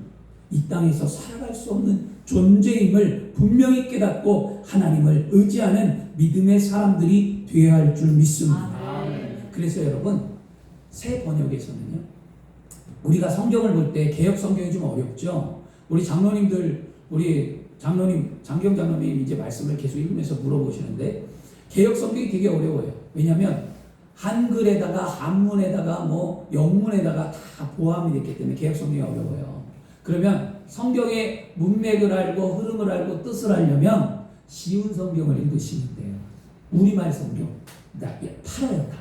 이 땅에서 살아갈 수 없는 존재임을 분명히 깨닫고 하나님을 의지하는 믿음의 사람들이 되어야 할 줄 믿습니다. 아멘. 그래서 여러분, 새 번역에서는요, 우리가 성경을 볼 때 개역 성경이 좀 어렵죠. 우리 장로님들, 우리 장로님, 장경 장로님 이제 말씀을 계속 읽으면서 물어보시는데 개역 성경이 되게 어려워요. 왜냐하면 한글에다가 한문에다가 뭐 영문에다가 다 포함이 됐기 때문에 개역 성경이 어려워요. 그러면 성경의 문맥을 알고 흐름을 알고 뜻을 알려면 쉬운 성경을 읽으시면 돼요. 우리말 성경 팔아요 다.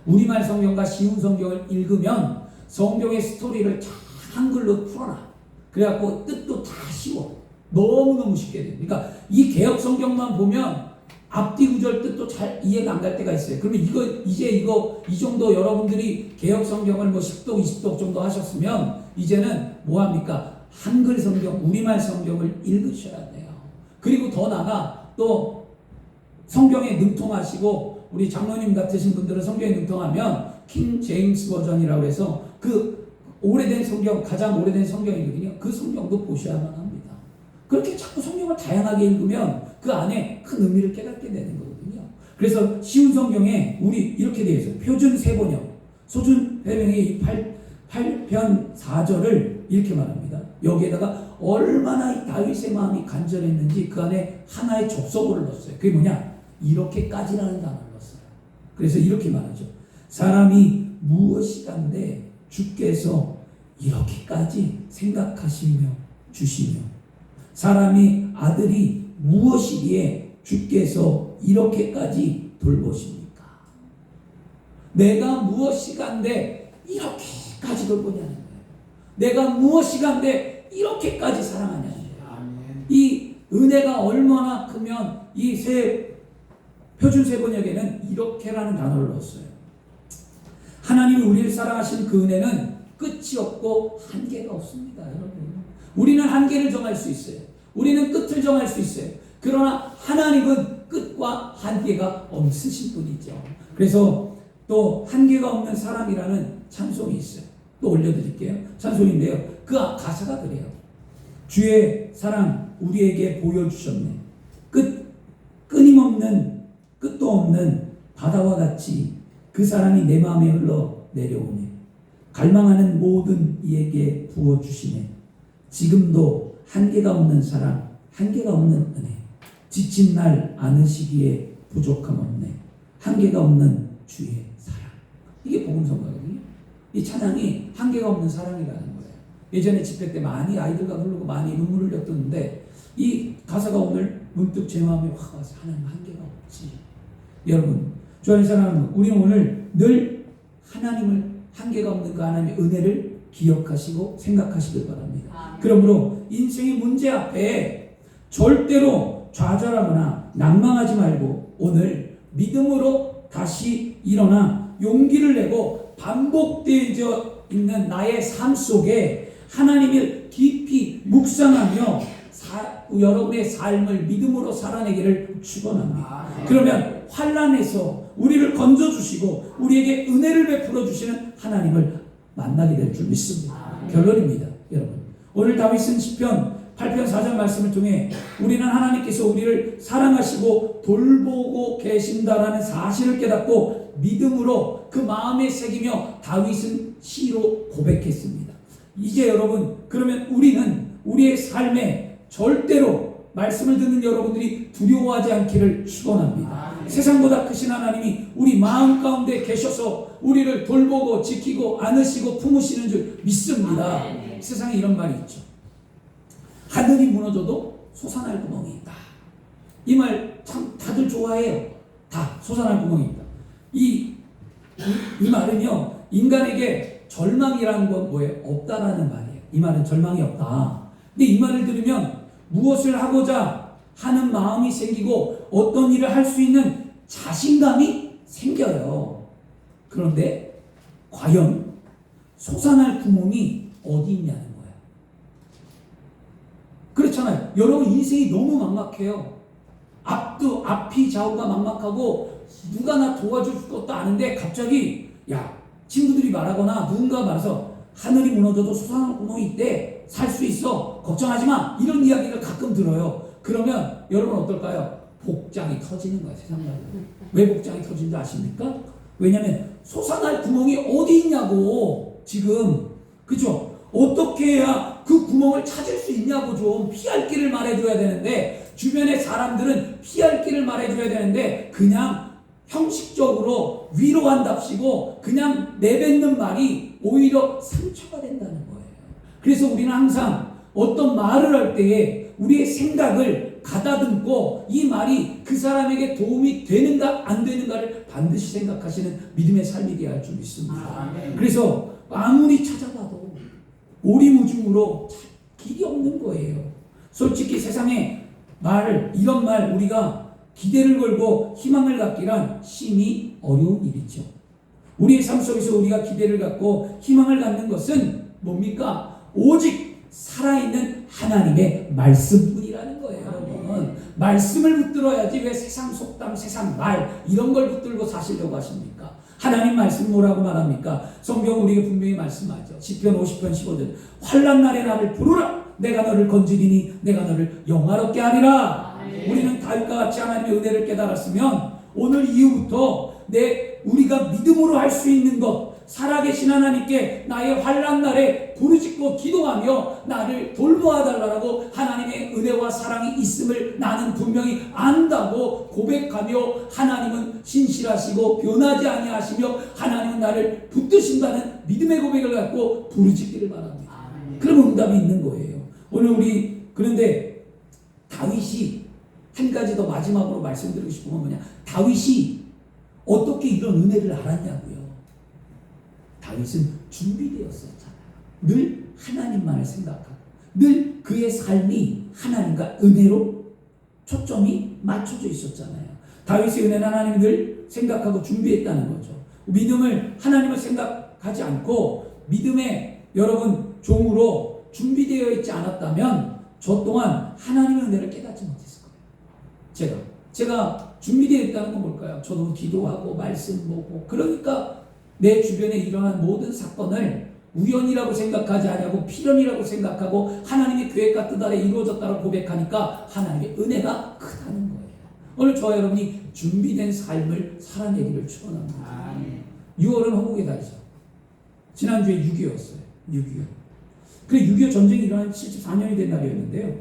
우리말 성경과 쉬운 성경을 읽으면 성경의 스토리를 다 한글로 풀어놔. 그래갖고 뜻도 다 쉬워. 너무너무 쉽게 돼요. 그러니까 이 개역 성경만 보면 앞뒤 구절 뜻도 잘 이해가 안 갈 때가 있어요. 그러면 이 정도 여러분들이 개역 성경을 뭐 10독, 20독 정도 하셨으면 이제는 뭐 합니까? 한글 성경, 우리말 성경을 읽으셔야 돼요. 그리고 더 나아가 또 성경에 능통하시고 우리 장로님 같으신 분들은 성경에 능통하면 킹 제임스 버전이라고 해서 그 오래된 성경, 가장 오래된 성경이거든요. 그 성경도 보셔야만 합니다. 그렇게 자꾸 성경을 다양하게 읽으면 그 안에 큰 의미를 깨닫게 되는 거거든요. 그래서 쉬운 성경에 우리 이렇게 되어 있어요. 표준 세번역, 소준 세번역의 8편 4절을 이렇게 말합니다. 여기에다가 얼마나 이 다윗의 마음이 간절했는지 그 안에 하나의 접속어를 넣었어요. 그게 뭐냐? 이렇게까지라는 단어를 넣었어요. 그래서 이렇게 말하죠. 사람이 무엇이간데 주께서 이렇게까지 생각하시며 주시며, 사람이 아들이 무엇이기에 주께서 이렇게까지 돌보십니까? 내가 무엇이간데 이렇게까지 돌보냐는 거예요. 내가 무엇이간데 이렇게까지 사랑하냐는 거예요. 아멘. 이 은혜가 얼마나 크면 이 표준 세번역에는 이렇게라는 단어를 넣었어요. 하나님이 우리를 사랑하신 그 은혜는 끝이 없고 한계가 없습니다. 여러분, 우리는 한계를 정할 수 있어요. 우리는 끝을 정할 수 있어요. 그러나 하나님은 끝과 한계가 없으신 분이죠. 그래서 또 한계가 없는 사람이라는 찬송이 있어요. 또 올려드릴게요. 찬송인데요, 그 가사가 그래요. 주의 사랑 우리에게 보여주셨네. 끊임없는 끝도 없는 바다와 같이 그 사랑이 내 마음에 흘러 내려오네. 갈망하는 모든 이에게 부어주시네. 지금도 한계가 없는 사랑, 한계가 없는 은혜. 지친 날 안으시기에 부족함 없네. 한계가 없는 주의 사랑. 이게 복음성가거든요. 이 찬양이 한계가 없는 사랑이라는 거예요. 예전에 집회 때 많이 아이들과 부르고 많이 눈물을 흘렸던데 이 가사가 오늘 문득 제 마음에 확 와서 하나님 한계가 없지. 여러분, 주의 사랑은 우리는 오늘 늘 하나님을, 한계가 없는 그 하나님의 은혜를 기억하시고 생각하시길 바랍니다. 그러므로 인생의 문제 앞에 절대로 좌절하거나 난망하지 말고 오늘 믿음으로 다시 일어나 용기를 내고 반복되어져 있는 나의 삶 속에 하나님을 깊이 묵상하며 여러분의 삶을 믿음으로 살아내기를 축원합니다. 그러면 환난에서 우리를 건져주시고 우리에게 은혜를 베풀어 주시는 하나님을 만나게 될 줄 믿습니다. 결론입니다. 여러분, 오늘 다윗은 시편 8편 4절 말씀을 통해 우리는 하나님께서 우리를 사랑하시고 돌보고 계신다라는 사실을 깨닫고 믿음으로 그 마음에 새기며 다윗은 시로 고백했습니다. 이제 여러분, 그러면 우리는 우리의 삶에 절대로 말씀을 듣는 여러분들이 두려워하지 않기를 축원합니다. 세상보다 크신 하나님이 우리 마음 가운데 계셔서 우리를 돌보고 지키고 안으시고 품으시는 줄 믿습니다. 세상에 이런 말이 있죠. 하늘이 무너져도 솟아날 구멍이 있다. 이 말 참 다들 좋아해요. 다 솟아날 구멍이 있다. 이 말은요, 인간에게 절망이라는 건 뭐예요? 없다라는 말이에요. 이 말은 절망이 없다. 근데 이 말을 들으면 무엇을 하고자 하는 마음이 생기고 어떤 일을 할 수 있는 자신감이 생겨요. 그런데 과연 솟아날 구멍이 어디 있냐는 거예요. 그렇잖아요. 여러분 인생이 너무 막막해요. 앞이 좌우가 막막하고 누가 나 도와줄 것도 아는데 갑자기 친구들이 말하거나 누군가 말해서 하늘이 무너져도 솟아날 구멍이 있대. 살 수 있어. 걱정하지 마. 이런 이야기를 가끔 들어요. 그러면 여러분 어떨까요? 복장이 터지는 거예요. 세상 말로. 왜 복장이 터지는지 아십니까? 왜냐하면 솟아날 구멍이 어디 있냐고. 지금 그죠? 어떻게 해야 그 구멍을 찾을 수 있냐고. 좀 피할 길을 말해줘야 되는데 주변의 사람들은 피할 길을 말해줘야 되는데 그냥 형식적으로 위로한답시고 그냥 내뱉는 말이 오히려 상처가 된다는 거예요. 그래서 우리는 항상 어떤 말을 할 때에 우리의 생각을 가다듬고 이 말이 그 사람에게 도움이 되는가 안 되는가를 반드시 생각하시는 믿음의 삶이 되어야 할 줄 믿습니다. 그래서 아무리 찾아봐도 오리무중으로 길이 없는 거예요. 솔직히 세상에 이런 말 우리가 기대를 걸고 희망을 갖기란 심히 어려운 일이죠. 우리의 삶 속에서 우리가 기대를 갖고 희망을 갖는 것은 뭡니까? 오직 살아있는 하나님의 말씀뿐이라는 거예요. 여러분, 말씀을 붙들어야지 왜 세상 속담, 세상 말 이런 걸 붙들고 사시려고 하십니까? 하나님 말씀 뭐라고 말합니까? 성경 우리에게 분명히 말씀하죠. 시편 50편 15절 환난 날에 나를 부르라. 내가 너를 건지리니 내가 너를 영화롭게 하리라. 우리는 다윗과 같이 하나님의 은혜를 깨달았으면 오늘 이후부터 우리가 믿음으로 할 수 있는 것, 살아계신 하나님께 나의 환난 날에 부르짖고 기도하며 나를 돌보아 달라고 하나님의 은혜와 사랑이 있음을 나는 분명히 안다고 고백하며 하나님은 신실하시고 변하지 아니하시며 하나님은 나를 붙드신다는 믿음의 고백을 갖고 부르짖기를 바랍니다. 그럼 응답이 있는 거예요. 오늘 그런데 다윗이 한 가지 더 마지막으로 말씀드리고 싶은 건 뭐냐? 다윗이 어떻게 이런 은혜를 알았냐고요. 다윗은 준비되었었잖아요. 늘 하나님만을 생각하고 늘 그의 삶이 하나님과 은혜로 초점이 맞춰져 있었잖아요. 다윗의 은혜는 하나님을 늘 생각하고 준비했다는 거죠. 믿음을 하나님을 생각하지 않고 믿음의 여러분 종으로 준비되어 있지 않았다면 저 또한 하나님의 은혜를 깨닫지 못했을 거예요. 제가 준비되어 있다는 건 뭘까요? 저도 기도하고 말씀 보고 그러니까 내 주변에 일어난 모든 사건을 우연이라고 생각하지 않고 필연이라고 생각하고 하나님의 계획과 뜻 아래 이루어졌다고 고백하니까 하나님의 은혜가 크다는 거예요. 오늘 저와 여러분이 준비된 삶을 살아내기를 축원합니다. 6월은 허국의 달이죠. 지난주에 6.25였어요. 6.25. 그래 6.25 전쟁이 일어난 74년이 된 날이었는데요.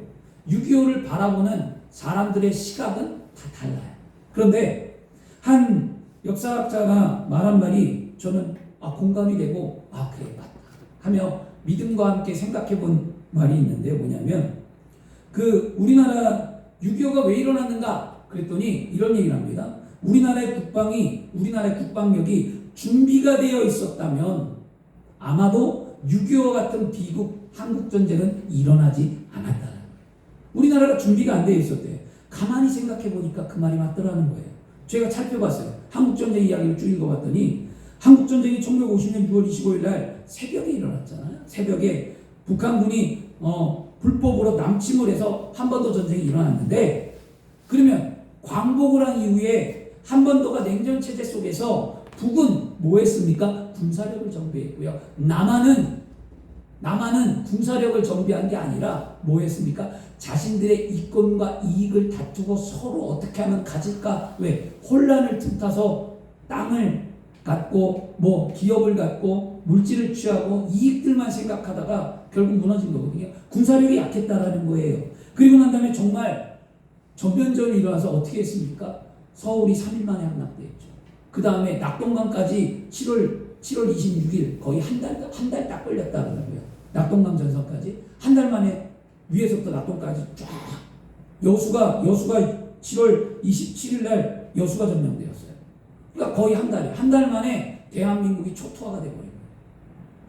6.25를 바라보는 사람들의 시각은 다 달라요. 그런데 한 역사학자가 말한 말이 저는 공감이 되고 그래 맞다 하며 믿음과 함께 생각해 본 말이 있는데요. 뭐냐면 우리나라 6.25가 왜 일어났는가 그랬더니 이런 얘기를 합니다. 우리나라의 국방력이 준비가 되어 있었다면 아마도 6.25 같은 비극 한국전쟁은 일어나지 않았다는 거예요. 우리나라가 준비가 안 되어 있었대요. 가만히 생각해 보니까 그 말이 맞더라는 거예요. 제가 살펴봤어요. 한국전쟁 이야기를 쭉 읽어봤더니 한국전쟁이 1950년 6월 25일 날 새벽에 일어났잖아요. 새벽에 북한군이 불법으로 남침을 해서 한반도 전쟁이 일어났는데 그러면 광복을 한 이후에 한반도가 냉전체제 속에서 북은 뭐 했습니까? 군사력을 정비했고요. 남한은 남한은 군사력을 정비한 게 아니라 뭐 했습니까? 자신들의 이권과 이익을 다투고 서로 어떻게 하면 가질까? 왜? 혼란을 틈타서 땅을 갖고 뭐 기업을 갖고 물질을 취하고 이익들만 생각하다가 결국 무너진 거거든요. 군사력이 약했다라는 거예요. 그리고 난 다음에 정말 전면전이 일어나서 어떻게 했습니까? 서울이 3일 만에 함락됐죠. 그 다음에 낙동강까지 7월 26일 거의 한 달 딱 걸렸다 그러고요. 낙동강 전선까지 한 달 만에 위에서부터 낙동까지 쫙 여수가 7월 27일 날 여수가 점령되었어요. 그러니까 거의 한 달 만에 대한민국이 초토화가 돼버린 거예요.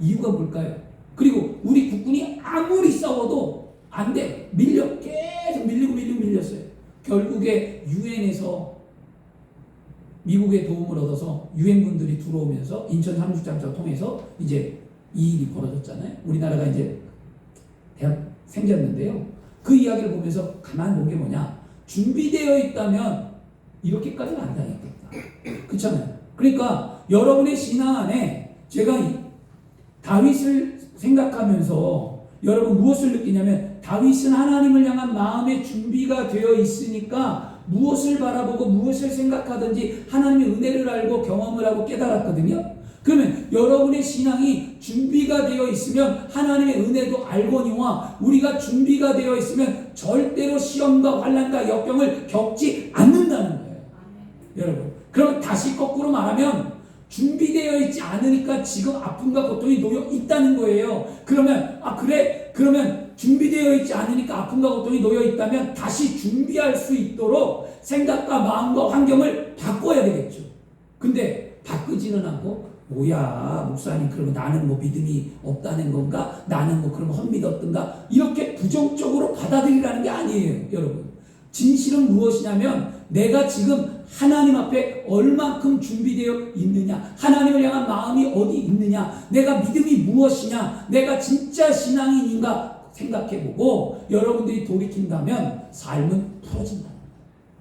이유가 뭘까요? 그리고 우리 국군이 아무리 싸워도 안 돼. 계속 밀렸어요. 결국에 유엔에서 미국의 도움을 얻어서 유엔군들이 들어오면서 인천 상륙작전 통해서 이제 이 일이 벌어졌잖아요. 우리나라가 이제 생겼는데요. 그 이야기를 보면서 가만 본 게 뭐냐? 준비되어 있다면 이렇게까지는 안 당했겠다. 그렇잖아요. 그러니까 여러분의 신앙 안에 제가 다윗을 생각하면서 여러분 무엇을 느끼냐면 다윗은 하나님을 향한 마음의 준비가 되어 있으니까 무엇을 바라보고 무엇을 생각하든지 하나님의 은혜를 알고 경험을 하고 깨달았거든요. 그러면 여러분의 신앙이 준비가 되어 있으면 하나님의 은혜도 알거니와 우리가 준비가 되어 있으면 절대로 시험과 환난과 역경을 겪지 않는다는 거예요. 여러분, 그럼 다시 거꾸로 말하면 준비되어 있지 않으니까 지금 아픔과 고통이 놓여 있다는 거예요. 그러면 그러면 준비되어 있지 않으니까 아픔과 고통이 놓여 있다면 다시 준비할 수 있도록 생각과 마음과 환경을 바꿔야 되겠죠. 근데 바꾸지는 않고 뭐야 목사님 그러면 나는 뭐 믿음이 없다는 건가? 나는 뭐 그러면 헛믿었던가? 이렇게 부정적으로 받아들이라는 게 아니에요. 여러분, 진실은 무엇이냐면 내가 지금 하나님 앞에 얼만큼 준비되어 있느냐, 하나님을 향한 마음이 어디 있느냐, 내가 믿음이 무엇이냐, 내가 진짜 신앙인인가 생각해보고 여러분들이 돌이킨다면 삶은 풀어진다.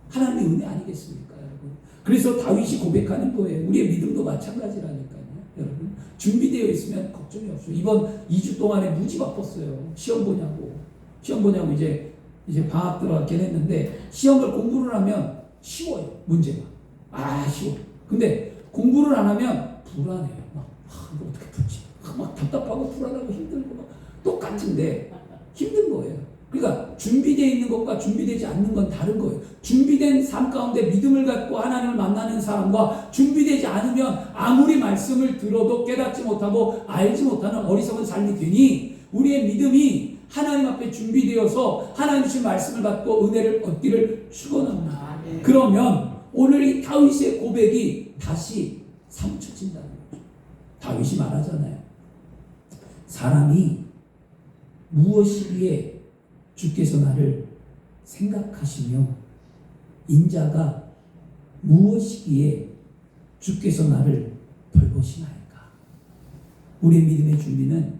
하나님의 은혜 아니겠습니까, 여러분? 그래서 다윗이 고백하는 거예요. 우리의 믿음도 마찬가지라니까요. 여러분, 준비되어 있으면 걱정이 없어요. 이번 2주 동안에 무지 바빴어요. 시험 보냐고 이제 방학 들어갔긴 했는데 시험을 공부를 하면 쉬워요. 문제가 쉬워. 근데 공부를 안 하면 불안해요. 이거 어떻게 풀지? 막 답답하고 불안하고 힘들고 막 똑같은데 힘든 거예요. 그러니까 준비되어 있는 것과 준비되지 않는 건 다른 거예요. 준비된 삶 가운데 믿음을 갖고 하나님을 만나는 사람과 준비되지 않으면 아무리 말씀을 들어도 깨닫지 못하고 알지 못하는 어리석은 삶이 되니 우리의 믿음이 하나님 앞에 준비되어서 하나님 주신 말씀을 받고 은혜를 얻기를 축원합니다. 그러면 오늘 이 다윗의 고백이 다시 삼켜진다는 거죠. 다윗이 말하잖아요. 사람이 무엇이기에 주께서 나를 생각하시며 인자가 무엇이기에 주께서 나를 돌보시나이까. 우리의 믿음의 준비는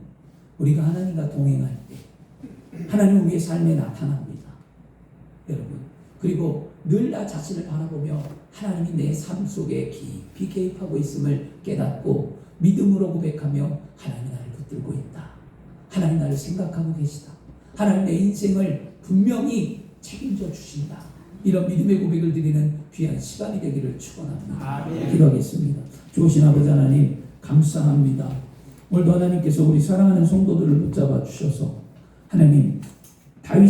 우리가 하나님과 동행할 때 하나님은 우리의 삶에 나타납니다. 여러분, 그리고 늘 나 자신을 바라보며 하나님이 내 삶 속에 깊이 개입하고 있음을 깨닫고 믿음으로 고백하며 하나님이 나를 붙들고 있다. 하나님 나를 생각하고 계시다. 하나님 내 인생을 분명히 책임져 주신다. 이런 믿음의 고백을 드리는 귀한 시간이 되기를 축원합니다. 기도하겠습니다. 좋으신 아버지 하나님 감사합니다. 오늘도 하나님께서 우리 사랑하는 성도들을 붙잡아 주셔서 하나님 다윗의